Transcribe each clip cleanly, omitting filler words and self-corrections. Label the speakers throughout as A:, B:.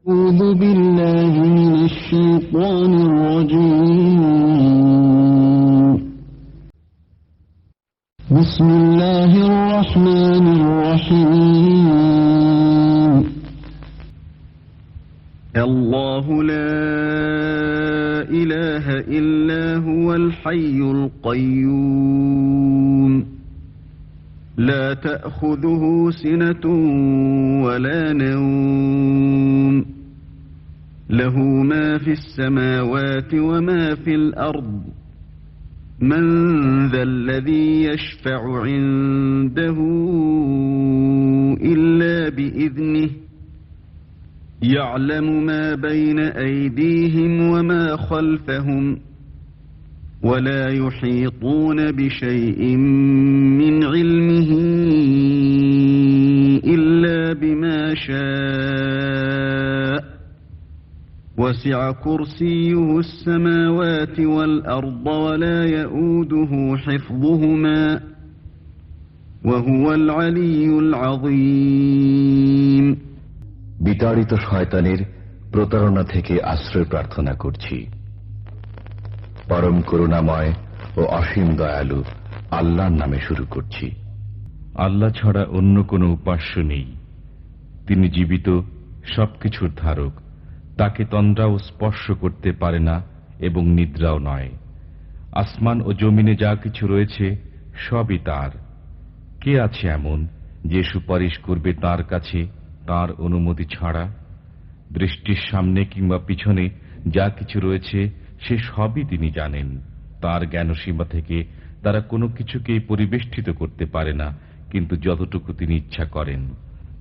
A: أعوذ بالله من الشيطان الرجيم. بسم الله الرحمن الرحيم. الله لا إله إلا هو الحي القيوم لا تأخذه سنة ولا نوم له ما في السماوات وما في الأرض من ذا الذي يشفع عنده إلا بإذنه يعلم ما بين أيديهم وما خلفهم ولا يحيطون بشيء من علمه إلا بما شاء وسع كرسيه السماوات والأرض ولا يؤوده حفظهما وهو العلي العظيم.
B: বিতাড়িত শয়তানের প্রতারণা থেকে আশ্রয় প্রার্থনা করছি। পরম করুণাময় ও অসীম দয়ালু আল্লাহর নামে শুরু করছি।
C: আল্লাহ ছাড়া অন্য কোনো উপাস্য নেই। তিনি জীবিত, সবকিছুর ধারক। তাকে তন্দ্রাও স্পর্শ করতে পারে না এবং নিদ্রাও নয়। আসমান ও জমিনে যা কিছু রয়েছে সবই তার। কে আছে এমন যে সুপারিশ করবে তার কাছে তার অনুমতি ছাড়া? দৃষ্টির সামনে কিংবা পিছনে যা কিছু রয়েছে সে সবই তিনি জানেন। তার জ্ঞানসীমা থেকে তারা কোনো কিছুকেই পরিবেষ্টিত করতে পারে না, কিন্তু যতটুকু তিনি ইচ্ছা করেন।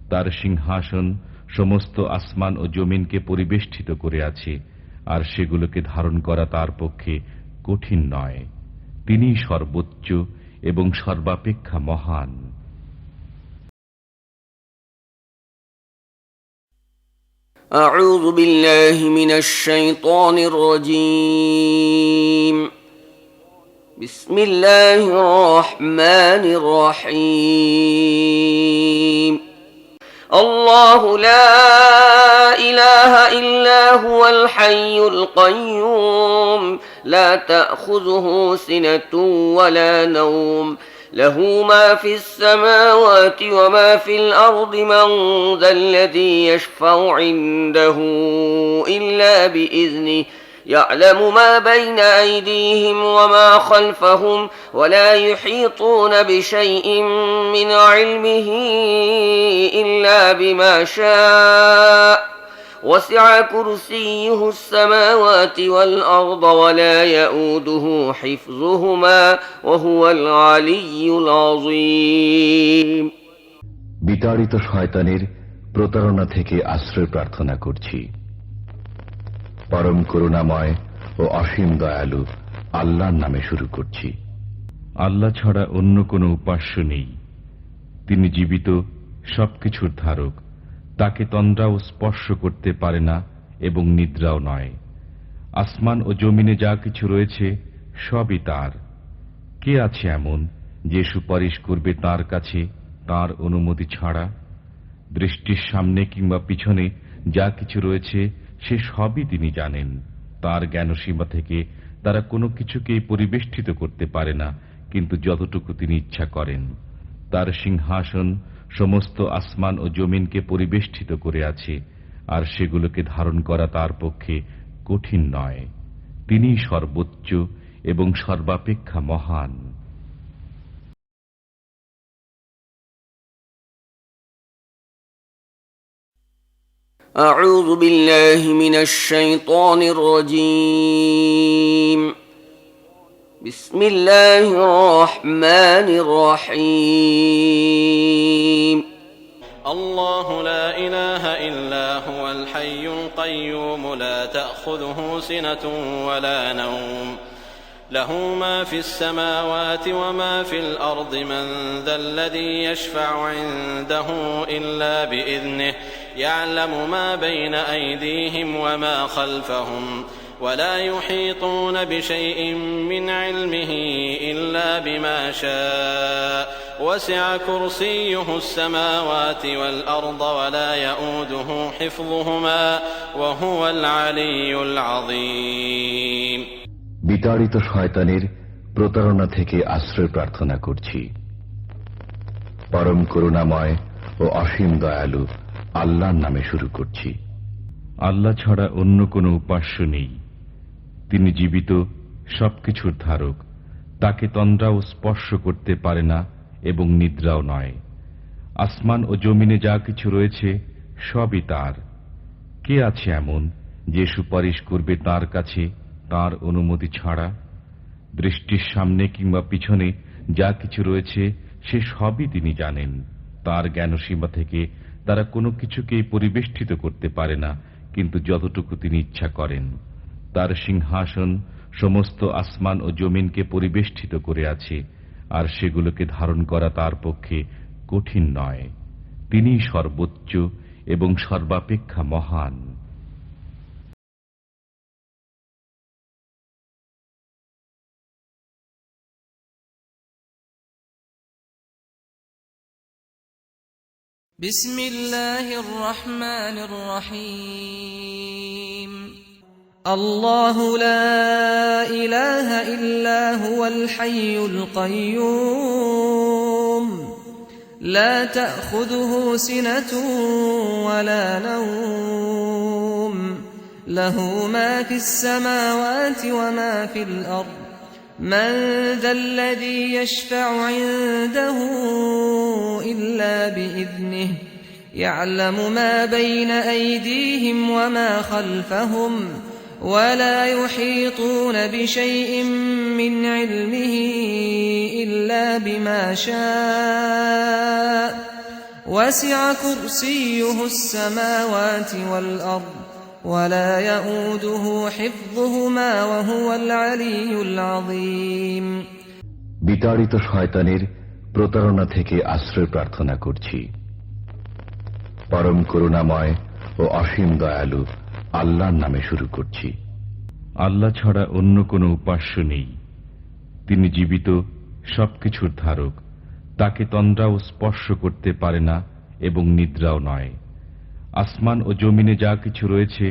C: তার সিংহাসন সমস্ত আসমান ও জমিনকে পরিবেষ্টিত করে আছে, আর সেগুলোকে ধারণ করা তার পক্ষে কঠিন নয়। তিনিই সর্বোচ্চ এবং সর্বাপেক্ষা মহান।
D: أعوذ بالله من الشيطان الرجيم. بسم الله الرحمن الرحيم. الله لا إله إلا هو الحي القيوم لا تأخذه سنة ولا نوم له ما في السماوات وما في الأرض من ذا الذي يشفع عنده إلا بإذنه يعلم ما بين أيديهم وما خلفهم ولا يحيطون بشيء من علمه إلا بما شاء وسع كرسيه السماوات والأرض ولا يؤوده حفظهما وهو العلي العظيم.
B: বিতাড়িত শয়তানের প্রতারণা থেকে আশ্রয় প্রার্থনা করছি। পরম করুণাময় ও অসীম দয়ালু আল্লাহর নামে শুরু করছি।
C: আল্লাহ ছাড়া অন্য কোনো উপাস্য নেই। তিনি জীবিত, সবকিছুর ধারক। তাকে তন্দ্রাও স্পর্শ করতে পারে না এবং নিদ্রাও নয়। আসমান ও জমিনে যা কিছু রয়েছে সবই তার। কে আছে এমন যে সুপারিশ করবে তার কাছে তার অনুমতি ছাড়া? দৃষ্টির সামনে কিংবা পিছনে যা কিছু রয়েছে সে সবই তিনি জানেন। তার জ্ঞানসীমা থেকে তারা কোনো কিছুকেই পরিবেষ্টিত করতে পারে না, কিন্তু যতটুকু তিনি ইচ্ছা করেন। তার সিংহাসন সমস্ত আসমান ও জমিনকে পরিবেষ্টিত করে আছে, আর সেগুলোকে ধারণ করা তার পক্ষে কঠিন নয়। তিনিই সর্বোচ্চ এবং সর্বাপেক্ষা মহান।
D: أعوذ بالله من الشيطان الرجيم. بسم الله الرحمن الرحيم.
E: الله لا إله إلا هو الحي القيوم لا تأخذه سنة ولا نوم له ما في السماوات وما في الأرض من ذا الذي يشفع عنده إلا بإذنه يعلم ما بين أيديهم وما خلفهم ولا يحيطون بشيء من علمه إلا بما شاء وسع كرسيه السماوات والأرض ولا يؤوده حفظهما وهو العلي العظيم
B: বিতাড়িত শয়তানের প্রতারণা থেকে আশ্রয় প্রার্থনা করছি। পরম করুণাময় ও অসীম দয়ালু আল্লাহর নামে শুরু করছি।
C: আল্লাহ ছাড়া অন্য কোনো উপাস্য নেই। তিনি জীবিত, সবকিছুর ধারক। তাকে তন্দ্রাও স্পর্শ করতে পারে না এবং নিদ্রাও নয়। আসমান ও জমিনে যা কিছু রয়েছে সবই তার। কে আছে এমন যে সুপারিশ করবে তার কাছে তার অনুমতি ছাড়া? দৃষ্টির সামনে কিংবা পিছনে যা কিছু রয়েছে সে সবই তিনি জানেন। তার জ্ঞানসীমা থেকে তারা কোনো কিছুকেই পরিবেষ্টিত করতে পারে না, কিন্তু যতটুকু তিনি ইচ্ছা করেন। তার সিংহাসন সমস্ত আসমান ও জমিনকে পরিবেষ্টিত করে আছে, আর সেগুলোকে ধারণ করা তার পক্ষে কঠিন নয়। তিনিই সর্বোচ্চ এবং সর্বাপেক্ষা মহান।
F: بسم الله الرحمن الرحيم الله لا إله إلا هو الحي القيوم لا تأخذه سنة ولا نوم له ما في السماوات وما في الأرض من ذا الذي يشفع عنده إلا بإذنه يعلم ما بين أيديهم وما خلفهم ولا يحيطون بشيء من علمه إلا بما شاء وسع كرسيه السماوات والأرض ولا يؤوده حفظهما وهو العلي العظيم
B: বিতাড়িত শয়তানের প্রতারণা থেকে আশ্রয় প্রার্থনা করছি। পরম করুণাময় ও অসীম দয়ালু আল্লাহর নামে শুরু করছি।
C: আল্লাহ ছাড়া অন্য কোনো উপাস্য নেই। তিনি জীবিত, সবকিছুর ধারক। তাকে তন্দ্রাও স্পর্শ করতে পারে না এবং নিদ্রাও নয়। আসমান ও জমিনে যা কিছু রয়েছে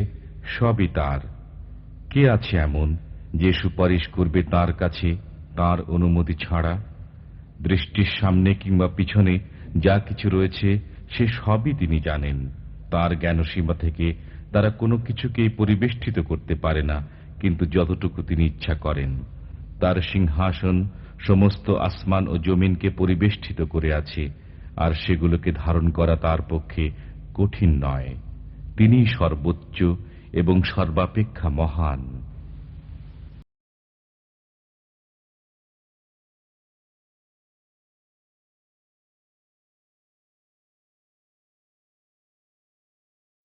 C: সবই তার। কে আছে এমন যে সুপারিশ করবে তার কাছে তার অনুমতি ছাড়া? দৃষ্টির সামনে কিংবা পিছনে যা কিছু রয়েছে সে সবই তিনি জানেন। তার জ্ঞানসীমা থেকে তারা কোনো কিছুকেই পরিবেষ্টিত করতে পারে না, কিন্তু যতটুকু তিনি ইচ্ছা করেন। তার সিংহাসন সমস্ত আসমান ও জমিনকে পরিবেষ্টিত করে আছে, আর সেগুলোকে ধারণ করা তার পক্ষে কঠিন নয়। তিনিই সর্বোচ্চ এবং সর্বাপেক্ষা মহান।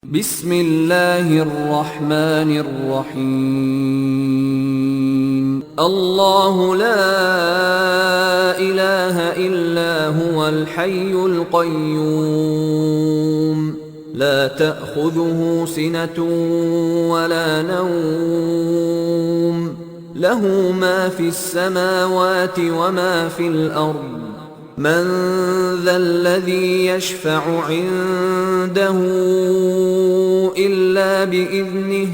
G: بسم الله الرحمن الرحيم الله لا إله إلا هو الحي القيوم لا تأخذه سنة ولا نوم له ما في السماوات وما في الأرض من ذا الذي يشفع عنده إلا بإذنه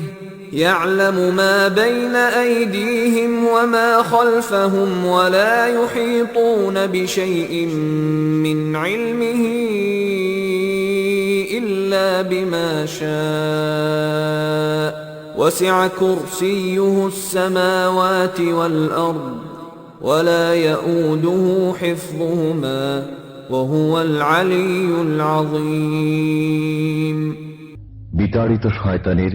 G: يعلم ما بين أيديهم وما خلفهم ولا يحيطون بشيء من علمه إلا بما شاء وسع كرسيه السماوات والأرض ولا يؤوده حفظهما وهو العلي العظيم
B: বিতাড়িত শয়তানের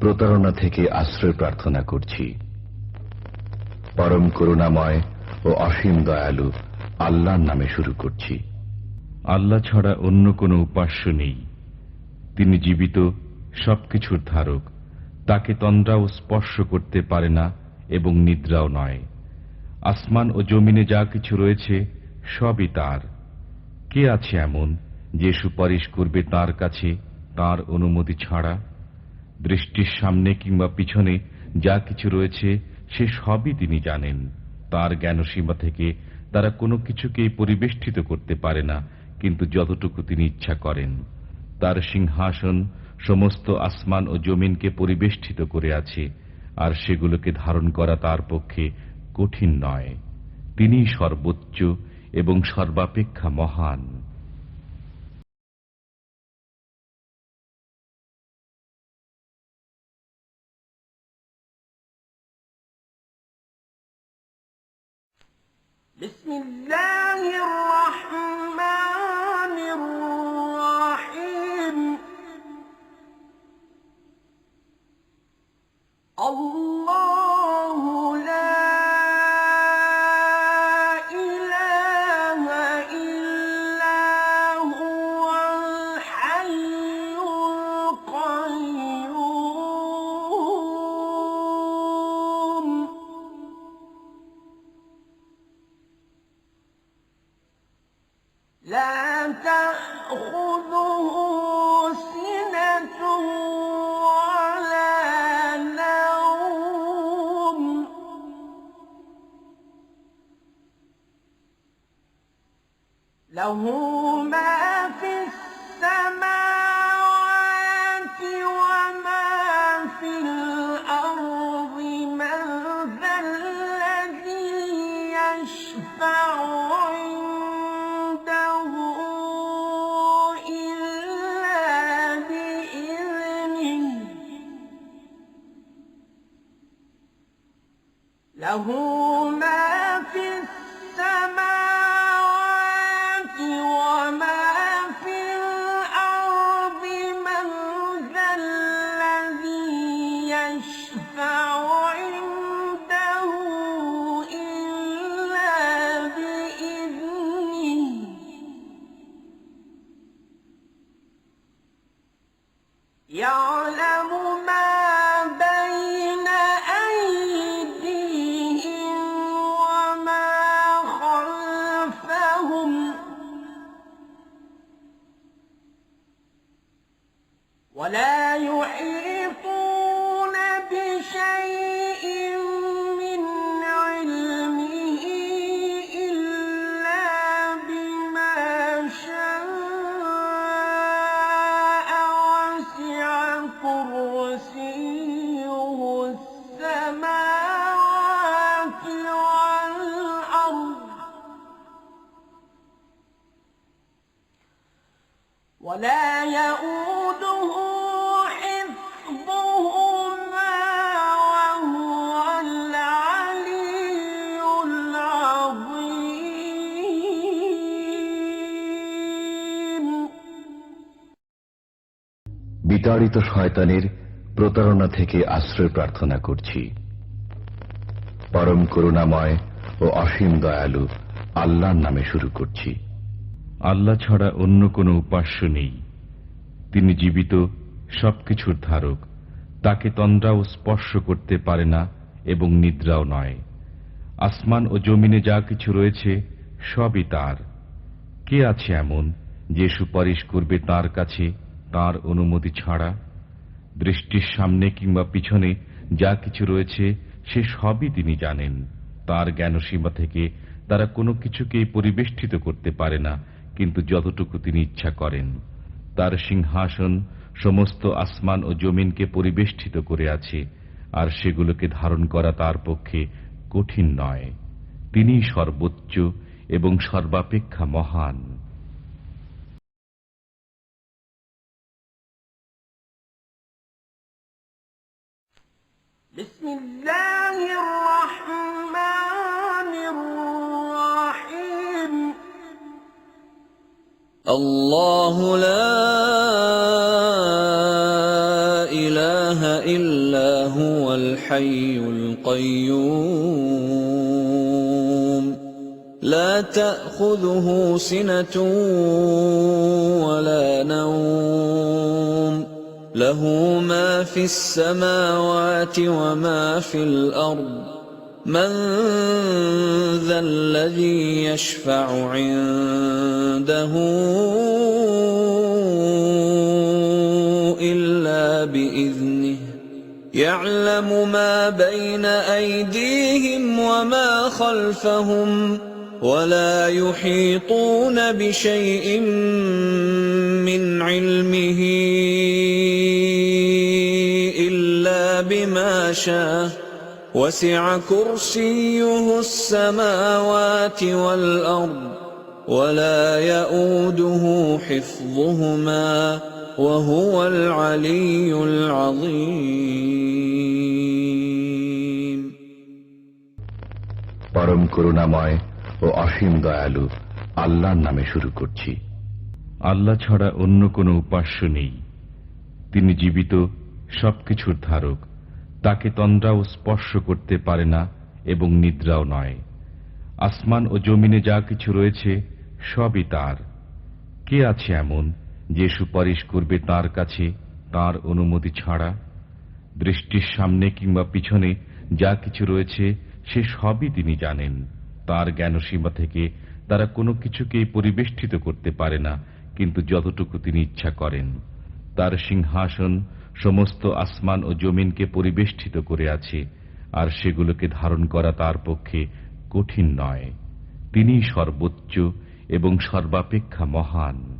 B: প্রতারণা থেকে আশ্রয় প্রার্থনা করছি। পরম করুণাময় ও অসীম দয়ালু আল্লাহর নামে শুরু করছি।
C: আল্লাহ ছাড়া অন্য কোনো উপাস্য নেই। তিনি জীবিত, সবকিছুর ধারক। তাকে তন্দ্রাও স্পর্শ করতে পারে না এবং নিদ্রাও নয়। আসমান ও জমিনে যা কিছু রয়েছে সবই তার। কে আছে এমন যে সুপারিশ করবে তার কাছে তার অনুমতি ছাড়া? দৃষ্টির সামনে কিংবা পিছনে যা কিছু রয়েছে সে সবই তিনি জানেন। তার জ্ঞানসীমা থেকে তারা কোনো কিছুকেই পরিবেষ্টিত করতে পারে না, কিন্তু যতটুকু তিনি ইচ্ছা করেন। তার সিংহাসন সমস্ত আসমান ও জমিনকে পরিবেষ্টিত করে আছে, আর সেগুলোকে ধারণ করা তার পক্ষে কঠিন নয়। তিনি সর্বোচ্চ এবং সর্বাপেক্ষা মহান।
H: بسم الله الرحمن الرحيم الله لا إله إلا هو الحي القيوم لا تأخذه سنة ولا نوم له ما في السماوات وما في الأرض من ذا الذي يشفع عنده إلا بإذنه له ما في السماوات وما في الأرض من ذا الذي يشفع عنده إلا بإذنه يعلم ما بين أيديهم وما خلفهم ولا يحيطون بشيء من علمه إلا بما شاء وسع كرسيه السماوات والأرض ولا يؤوده حفظهما وهو العلي العظيم
B: বিতাড়িত শয়তানের প্রতারণা থেকে আশ্রয় প্রার্থনা করছি। পরম করুণাময় ও অসীম দয়ালু আল্লাহর নামে শুরু করছি।
C: আল্লাহ ছাড়া অন্য কোনো উপাস্য নেই। তিনি জীবিত, সবকিছুর ধারক। তাকে তন্দ্রাও স্পর্শ করতে পারে না এবং নিদ্রাও নয়। আসমান ও জমিনে যা কিছু রয়েছে সবই তার। কে আছে এমন যে সুপারিশ করবে তার কাছে তার অনুমতি ছাড়া? দৃষ্টির সামনে কিংবা পিছনে যা কিছু রয়েছে সে সবই তিনি জানেন। তার জ্ঞানসীমা থেকে তারা কোনো কিছুকেই পরিবেষ্টিত করতে পারে না, কিন্তু যতটুকু তিনি ইচ্ছা করেন। তার সিংহাসন সমস্ত আসমান ও জমিনকে পরিবেষ্টিত করে আছে, আর সেগুলোকে ধারণ করা তার পক্ষে কঠিন নয়। তিনি সর্বোচ্চ এবং সর্বাপেক্ষা মহান।
H: بسم الله الرحمن الرحيم
G: الله لا إله إلا هو الحي القيوم لا تأخذه سنة ولا نوم له ما في السماوات وما في الأرض من ذا الذي يشفع عنده إلا بإذنه يعلم ما بين أيديهم وما خلفهم ولا يحيطون بشيء من علمه إلا بما شاء وسع كرسيه السماوات والأرض ولا يؤوده حفظهما وهو العلي العظيم
B: পরম করুণাময় ও অসীম দয়ালু আল্লাহর নামে শুরু করছি।
C: আল্লাহ ছাড়া অন্য কোনো উপাস্য নেই। তিনি জীবিত, সবকিছুর ধারক। তাকে তন্দ্রাও স্পর্শ করতে পারে না এবং নিদ্রাও নয়। আসমান ও জমিনে যা কিছু রয়েছে সবই তার। কে আছে এমন যে সুপারিশ করবে তার কাছে তার অনুমতি ছাড়া? দৃষ্টির সামনে কিংবা পিছনে যা কিছু রয়েছে সে সবই তিনি জানেন। তার জ্ঞানসীমা থেকে তারা কোনো কিছুকেই পরিবেষ্টিত করতে পারে না, কিন্তু যতটুকু তিনি ইচ্ছা করেন। তার সিংহাসন সমস্ত আসমান ও জমিনকে পরিবেষ্টিত করে আছে, আর সেগুলোকে ধারণ করা তার পক্ষে কঠিন নয়। তিনিই সর্বোচ্চ এবং সর্বাপেক্ষা মহান।